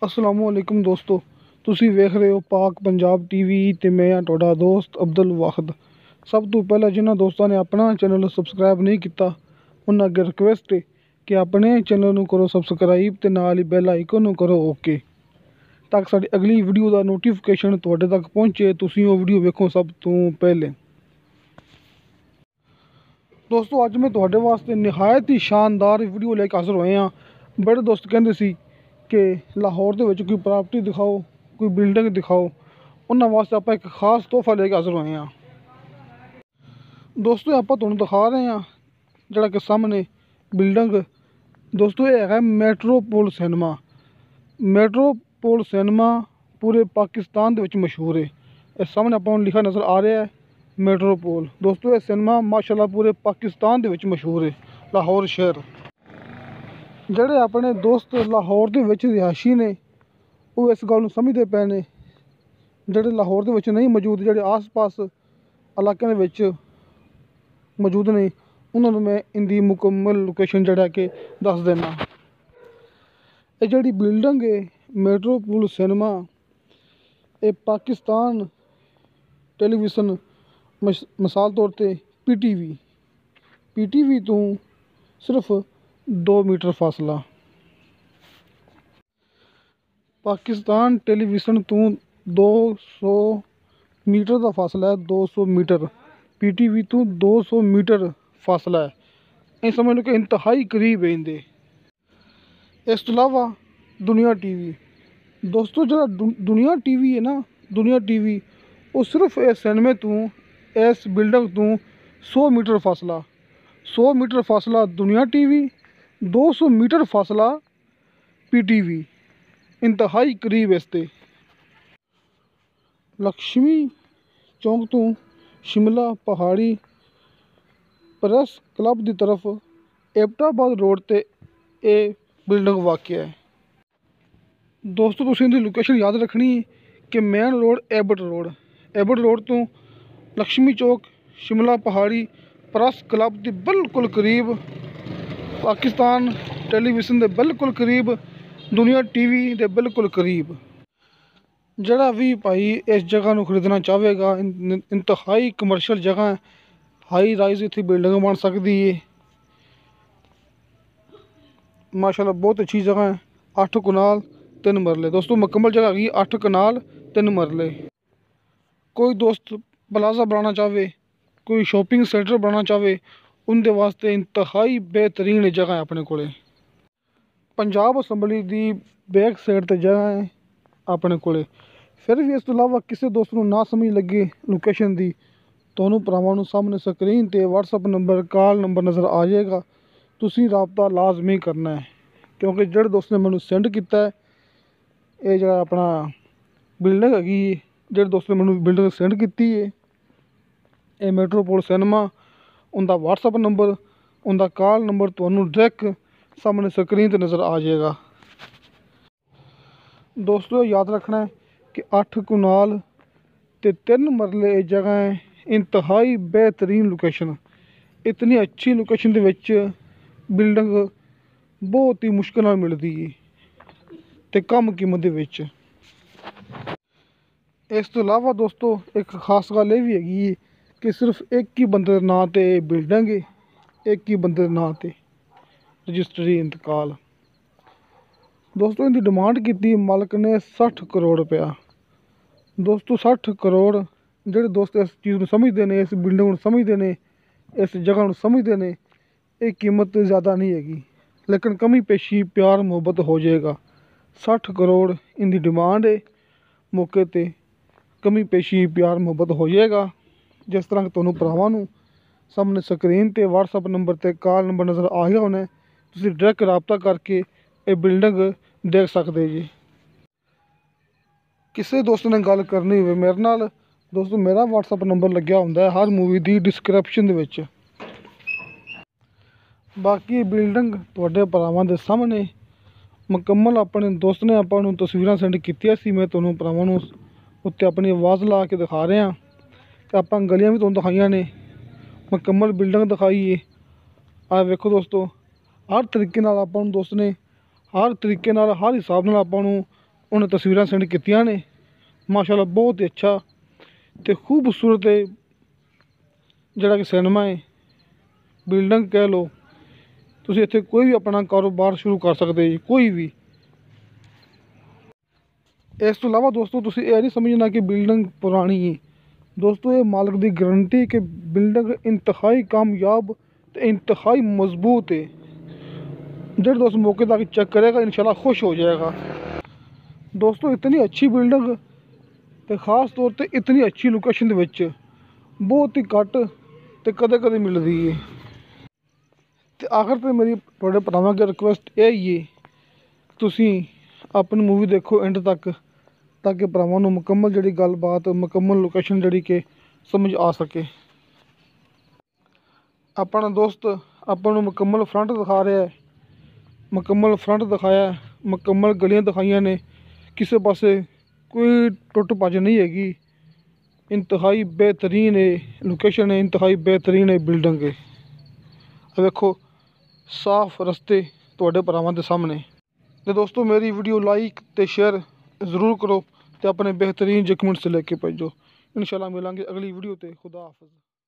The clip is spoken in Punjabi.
अस्सलामुअलैकुम दोस्तों, ਤੁਸੀਂ ਵੇਖ ਰਹੇ ਹੋ ਪਾਕ ਪੰਜਾਬ ਟੀਵੀ ਤੇ ਮੈਂ ਹਾਂ ਤੁਹਾਡਾ ਦੋਸਤ ਅਬਦੁਲ ਵਾਹਿਦ। ਸਭ ਤੋਂ ਪਹਿਲਾਂ ਜਿਨ੍ਹਾਂ ਦੋਸਤਾਂ ਨੇ ਆਪਣਾ ਚੈਨਲ ਸਬਸਕ੍ਰਾਈਬ ਨਹੀਂ ਕੀਤਾ ਉਹਨਾਂ ਅੱਗੇ ਰਿਕੁਐਸਟ ਹੈ ਕਿ ਆਪਣੇ ਚੈਨਲ ਨੂੰ ਕਰੋ ਸਬਸਕ੍ਰਾਈਬ ਤੇ ਨਾਲ ਹੀ ਬੈਲ ਆਈਕਨ ਨੂੰ ਕਰੋ ਓਕੇ, ਤਾਂ ਕਿ ਸਾਡੀ ਅਗਲੀ ਵੀਡੀਓ ਦਾ ਨੋਟੀਫਿਕੇਸ਼ਨ ਤੁਹਾਡੇ ਤੱਕ ਪਹੁੰਚੇ, ਤੁਸੀਂ ਉਹ ਵੀਡੀਓ ਵੇਖੋ ਸਭ ਤੋਂ ਪਹਿਲੇ। ਦੋਸਤੋ ਅੱਜ ਮੈਂ ਤੁਹਾਡੇ ਵਾਸਤੇ ਨਿਹਾਇਤ ਹੀ ਸ਼ਾਨਦਾਰ ਵੀਡੀਓ ਲੈ ਕੇ ਹਾਜ਼ਰ ਹੋਏ ਹਾਂ। ਬੜੇ ਦੋਸਤ ਕਹਿੰਦੇ ਸੀ ਕਿ ਲਾਹੌਰ ਦੇ ਵਿੱਚ ਕੋਈ ਪ੍ਰਾਪਰਟੀ ਦਿਖਾਓ, ਕੋਈ ਬਿਲਡਿੰਗ ਦਿਖਾਓ, ਉਹਨਾਂ ਵਾਸਤੇ ਆਪਾਂ ਇੱਕ ਖਾਸ ਤੋਹਫਾ ਲੈ ਕੇ ਹਾਜ਼ਰ ਹੋਏ ਹਾਂ। ਦੋਸਤੋ ਆਪਾਂ ਤੁਹਾਨੂੰ ਦਿਖਾ ਰਹੇ ਹਾਂ ਜਿਹੜਾ ਕਿ ਸਾਹਮਣੇ ਬਿਲਡਿੰਗ, ਦੋਸਤੋ ਇਹ ਹੈਗਾ ਮੈਟਰੋਪੋਲ ਸਿਨੇਮਾ। ਮੈਟਰੋਪੋਲ ਸਿਨੇਮਾ ਪੂਰੇ ਪਾਕਿਸਤਾਨ ਦੇ ਵਿੱਚ ਮਸ਼ਹੂਰ ਹੈ। ਇਹ ਸਾਹਮਣੇ ਆਪਾਂ ਨੂੰ ਲਿਖਿਆ ਨਜ਼ਰ ਆ ਰਿਹਾ ਹੈ ਮੈਟਰੋਪੋਲ। ਦੋਸਤੋ ਇਹ ਸਿਨੇਮਾ ਮਾਸ਼ਾਅੱਲਾ ਪੂਰੇ ਪਾਕਿਸਤਾਨ ਦੇ ਵਿੱਚ ਮਸ਼ਹੂਰ ਹੈ। ਲਾਹੌਰ ਸ਼ਹਿਰ, ਜਿਹੜੇ ਆਪਣੇ ਦੋਸਤ ਲਾਹੌਰ ਦੇ ਵਿੱਚ ਰਿਹਾਇਸ਼ੀ ਨੇ ਉਹ ਇਸ ਗੱਲ ਨੂੰ ਸਮਝਦੇ ਪਏ ਨੇ, ਜਿਹੜੇ ਲਾਹੌਰ ਦੇ ਵਿੱਚ ਨਹੀਂ ਮੌਜੂਦ, ਜਿਹੜੇ ਆਸ-ਪਾਸ ਇਲਾਕਿਆਂ ਦੇ ਵਿੱਚ ਮੌਜੂਦ ਨੇ, ਉਹਨਾਂ ਨੂੰ ਮੈਂ ਇਹਦੀ ਮੁਕੰਮਲ ਲੋਕੇਸ਼ਨ ਜਿਹੜਾ ਕਿ ਦੱਸ ਦਿੰਦਾ। ਇਹ ਜਿਹੜੀ ਬਿਲਡਿੰਗ ਹੈ ਮੈਟਰੋਪੋਲ ਸਿਨੇਮਾ, ਇਹ ਪਾਕਿਸਤਾਨ ਟੈਲੀਵਿਜ਼ਨ ਮਿਸਾਲ ਤੌਰ 'ਤੇ ਪੀਟੀਵੀ ਤੋਂ ਸਿਰਫ 2 ਮੀਟਰ ਫਾਸਲਾ, ਪਾਕਿਸਤਾਨ ਟੈਲੀਵਿਜ਼ਨ ਤੋਂ 200 ਮੀਟਰ ਦਾ ਫਾਸਲਾ ਹੈ। 200 ਮੀਟਰ ਪੀਟੀਵੀ ਤੋਂ 200 ਮੀਟਰ ਫਾਸਲਾ ਹੈ। ਇਹ ਸਮਝ ਲਓ ਕਿ ਇੰਤਹਾਈ ਕਰੀਬ ਹੈ ਇਹਦੇ। ਇਸ ਤੋਂ ਇਲਾਵਾ ਦੁਨੀਆ ਟੀਵੀ, ਦੋਸਤੋ ਜਿਹੜਾ ਦੁਨੀਆ ਟੀਵੀ ਹੈ ਨਾ, ਦੁਨੀਆ ਟੀਵੀ ਉਹ ਸਿਰਫ ਇਸ ਸਿਨੇਮੇ ਤੋਂ, ਇਸ ਬਿਲਡਿੰਗ ਤੋਂ 100 ਮੀਟਰ ਫਾਸਲਾ, 100 ਮੀਟਰ ਫਾਸਲਾ ਦੁਨੀਆ ਟੀਵੀ, 200 ਮੀਟਰ ਫਾਸਲਾ ਪੀਟੀਵੀ, ਇੰਤਹਾਈ ਕਰੀਬ ਇਸ 'ਤੇ। ਲక్ష్ਮੀ ਚੌਂਕ ਤੋਂ ਸ਼ਿਮਲਾ ਪਹਾੜੀ ਪ੍ਰੈਸ ਕਲੱਬ ਦੀ ਤਰਫ ਐਬਟਾਬਾਦ ਰੋਡ 'ਤੇ ਇਹ ਬਿਲਡਿੰਗ ਵਾਕਿਆ ਹੈ। ਦੋਸਤੋ ਤੁਸੀਂ ਇਹਦੀ ਲੋਕੇਸ਼ਨ ਯਾਦ ਰੱਖਣੀ ਕਿ ਮੇਨ ਰੋਡ ਐਬਟ ਰੋਡ ਤੋਂ ਲక్ష్ਮੀ ਚੌਕ ਸ਼ਿਮਲਾ ਪਹਾੜੀ ਪ੍ਰੈਸ ਕਲੱਬ ਦੇ ਬਿਲਕੁਲ ਕਰੀਬ, ਪਾਕਿਸਤਾਨ ਟੈਲੀਵਿਜ਼ਨ ਦੇ ਬਿਲਕੁਲ ਕਰੀਬ, ਦੁਨੀਆ ਟੀਵੀ ਦੇ ਬਿਲਕੁਲ ਕਰੀਬ। ਜਿਹੜਾ ਵੀ ਭਾਈ ਇਸ ਜਗ੍ਹਾ ਨੂੰ ਖਰੀਦਣਾ ਚਾਹਵੇਗਾ, ਇੰਤਹਾਈ ਕਮਰਸ਼ੀਅਲ ਜਗ੍ਹਾ ਹੈ, ਹਾਈ ਰਾਈਜ਼ ਇੱਥੇ ਬਿਲਡਿੰਗ ਬਣ ਸਕਦੀ ਹੈ। ਮਾਸ਼ਾਅੱਲਾ ਬਹੁਤ ਅੱਛੀ ਜਗ੍ਹਾ ਹੈ। 8 ਕਨਾਲ 3 ਮਰਲੇ, ਦੋਸਤੋ ਮੁਕੰਮਲ ਜਗ੍ਹਾ ਹੈਗੀ 8 ਕਨਾਲ 3 ਮਰਲੇ। ਕੋਈ ਦੋਸਤ ਪਲਾਜ਼ਾ ਬਣਾਉਣਾ ਚਾਹਵੇ, ਕੋਈ ਸ਼ੋਪਿੰਗ ਸੈਂਟਰ ਬਣਾਉਣਾ ਚਾਹਵੇ, ਉਹਦੇ ਵਾਸਤੇ ਇੰਤਹਾਈ ਬਿਹਤਰੀਨ ਜਗ੍ਹਾ ਹੈ ਆਪਣੇ ਕੋਲ। ਪੰਜਾਬ ਅਸੈਂਬਲੀ ਦੀ ਬੈਕ ਸਾਈਡ 'ਤੇ ਜਗ੍ਹਾ ਹੈ ਆਪਣੇ ਕੋਲ। ਫਿਰ ਵੀ ਇਸ ਤੋਂ ਇਲਾਵਾ ਕਿਸੇ ਦੋਸਤ ਨੂੰ ਨਾ ਸਮਝ ਲੱਗੇ ਲੋਕੇਸ਼ਨ ਦੀ, ਤੁਹਾਨੂੰ ਭਰਾਵਾਂ ਨੂੰ ਸਾਹਮਣੇ ਸਕਰੀਨ 'ਤੇ WhatsApp ਨੰਬਰ, ਕਾਲ ਨੰਬਰ ਨਜ਼ਰ ਆ ਜਾਏਗਾ, ਤੁਸੀਂ ਰਾਬਤਾ ਲਾਜ਼ਮੀ ਕਰਨਾ ਹੈ। ਕਿਉਂਕਿ ਜਿਹੜੇ ਦੋਸਤ ਨੇ ਮੈਨੂੰ ਸੈਂਡ ਕੀਤਾ ਹੈ ਇਹ ਜਿਹੜਾ ਆਪਣਾ ਬਿਲਡਿੰਗ ਹੈਗੀ, ਜਿਹੜੇ ਦੋਸਤ ਨੇ ਮੈਨੂੰ ਬਿਲਡਿੰਗ ਸੈਂਡ ਕੀਤੀ ਹੈ, ਇਹ ਮੈਟਰੋਪੋਲ ਸਿਨੇਮਾ, ਉਹਦਾ WhatsApp ਨੰਬਰ, ਉਹਦਾ ਕਾਲ ਨੰਬਰ ਤੁਹਾਨੂੰ ਡਾਇਰੈਕਟ ਸਾਹਮਣੇ ਸਕਰੀਨ 'ਤੇ ਨਜ਼ਰ ਆ ਜਾਏਗਾ। ਦੋਸਤੋ ਯਾਦ ਰੱਖਣਾ ਕਿ 8 ਕਨਾਲ ਤੇ 3 ਮਰਲੇ ਇਹ ਜਗ੍ਹਾ ਹੈ। ਇੰਤਹਾਈ ਬਿਹਤਰੀਨ ਲੋਕੇਸ਼ਨ, ਇਤਨੀ ਅੱਛੀ ਲੋਕੇਸ਼ਨ ਦੇ ਵਿੱਚ ਬਿਲਡਿੰਗ ਬਹੁਤ ਹੀ ਮੁਸ਼ਕਿਲ ਨਾਲ ਮਿਲਦੀ ਹੈ ਅਤੇ ਕਮ ਕੀਮਤ ਦੇ ਵਿੱਚ। ਇਸ ਤੋਂ ਇਲਾਵਾ ਦੋਸਤੋ ਇੱਕ ਖਾਸ ਗੱਲ ਇਹ ਵੀ ਹੈਗੀ ਹੈ ਕਿ ਸਿਰਫ ਇੱਕ ਹੀ ਬੰਦੇ ਦੇ ਨਾਂ 'ਤੇ ਬਿਲਡਿੰਗ ਹੈ, ਇੱਕ ਹੀ ਬੰਦੇ ਦੇ ਨਾਂ 'ਤੇ ਰਜਿਸਟਰੀ ਇੰਤਕਾਲ। ਦੋਸਤੋ ਇਹਦੀ ਡਿਮਾਂਡ ਕੀਤੀ ਮਾਲਕ ਨੇ 60 ਕਰੋੜ ਰੁਪਇਆ। ਦੋਸਤੋ 60 ਕਰੋੜ, ਜਿਹੜੇ ਦੋਸਤ ਇਸ ਚੀਜ਼ ਨੂੰ ਸਮਝਦੇ ਨੇ, ਇਸ ਬਿਲਡਿੰਗ ਨੂੰ ਸਮਝਦੇ ਨੇ, ਇਸ ਜਗ੍ਹਾ ਨੂੰ ਸਮਝਦੇ ਨੇ, ਇਹ ਕੀਮਤ ਜ਼ਿਆਦਾ ਨਹੀਂ ਹੈਗੀ, ਲੇਕਿਨ ਕਮੀ ਪੇਸ਼ੀ ਪਿਆਰ ਮੁਹੱਬਤ ਹੋ ਜਾਏਗਾ। 60 ਕਰੋੜ ਇਹਦੀ ਡਿਮਾਂਡ ਹੈ, ਮੌਕੇ 'ਤੇ ਕਮੀ ਪੇਸ਼ੀ ਪਿਆਰ ਮੁਹੱਬਤ ਹੋ ਜਾਏਗਾ। ਜਿਸ ਤਰ੍ਹਾਂ ਕਿ ਤੁਹਾਨੂੰ ਭਰਾਵਾਂ ਨੂੰ ਸਾਹਮਣੇ ਸਕਰੀਨ 'ਤੇ WhatsApp ਨੰਬਰ 'ਤੇ ਕਾਲ ਨੰਬਰ ਨਜ਼ਰ ਆ ਗਿਆ ਹੋਣਾ, ਤੁਸੀਂ ਡਾਇਰੈਕਟ ਰਾਬਤਾ ਕਰਕੇ ਇਹ ਬਿਲਡਿੰਗ ਦੇਖ ਸਕਦੇ ਜੀ। ਕਿਸੇ ਦੋਸਤ ਨੇ ਗੱਲ ਕਰਨੀ ਹੋਵੇ ਮੇਰੇ ਨਾਲ, ਦੋਸਤੋ ਮੇਰਾ WhatsApp ਨੰਬਰ ਲੱਗਿਆ ਹੁੰਦਾ ਹਰ ਮੂਵੀ ਦੀ ਡਿਸਕ੍ਰਿਪਸ਼ਨ ਦੇ ਵਿੱਚ। ਬਾਕੀ ਬਿਲਡਿੰਗ ਤੁਹਾਡੇ ਭਰਾਵਾਂ ਦੇ ਸਾਹਮਣੇ ਮੁਕੰਮਲ, ਆਪਣੇ ਦੋਸਤ ਨੇ ਆਪਾਂ ਨੂੰ ਤਸਵੀਰਾਂ ਸੈਂਡ ਕੀਤੀਆਂ ਸੀ, ਮੈਂ ਤੁਹਾਨੂੰ ਭਰਾਵਾਂ ਨੂੰ ਉੱਤੇ ਆਪਣੀ ਆਵਾਜ਼ ਲਾ ਕੇ ਦਿਖਾ ਰਿਹਾ। ਅਤੇ ਆਪਾਂ ਗਲੀਆਂ ਵੀ ਤੁਹਾਨੂੰ ਦਿਖਾਈਆਂ ਨੇ, ਮੁਕੰਮਲ ਬਿਲਡਿੰਗ ਦਿਖਾਈ ਹੈ। ਆਹ ਵੇਖੋ ਦੋਸਤੋ, ਹਰ ਤਰੀਕੇ ਨਾਲ ਆਪਾਂ ਨੂੰ ਦੋਸਤ ਨੇ, ਹਰ ਤਰੀਕੇ ਨਾਲ, ਹਰ ਹਿਸਾਬ ਨਾਲ ਆਪਾਂ ਨੂੰ उन्हें तस्वीरां सेंड कीतियां ने। माशाल्लाह बहुत ही अच्छा ते खूबसूरत है जिहड़ा कि सिनेमा है, बिल्डिंग कह लो। तुसीं इत्थे कोई भी अपना कारोबार शुरू कर सकते जी, कोई भी। इस तो इलावा दोस्तों तुसीं यह नहीं समझना कि बिल्डिंग पुरानी है। दोस्तों ये मालिक की गारंटी कि बिल्डिंग इंतहाई कामयाब तो इंतहाई मजबूत है। जो दोस्त मौके तक चेक करेगा इंशाल्लाह खुश हो जाएगा। दोस्तों इतनी अच्छी बिल्डिंग तो खास तौर पर इतनी अच्छी लोकेशन बहुत ही घट तो कदे कदे मिलती है। तो आखिर पर मेरी थोड़े भरावां अग्गे रिक्वेस्ट यही है, तुसीं अपनी मूवी देखो एंड तक, ताकि भरावां नूं मुकम्मल जिहड़ी गलबात मुकम्मल लोकेशन जिहड़ी कि समझ आ सके। अपना दोस्त आपां नूं मुकम्मल फ्रंट दिखा रहा है, मुकम्मल फ्रंट दिखाया, मुकम्मल गलियां दिखाइयां ने, किसी पासे कोई टुट भज नहीं हैगी। इंतहाई बेहतरीन है लोकेशन है, इंतहाई बेहतरीन है बिल्डिंग है। देखो साफ रस्ते तुहाडे भरावां दे सामने। तो दोस्तों मेरी वीडियो लाइक तो शेयर ज़रूर करो तो अपने बेहतरीन कमेंट्स लेके भेजो। इंशाल्लाह मिलांगे अगली वीडियो ते। खुदा हाफिज़।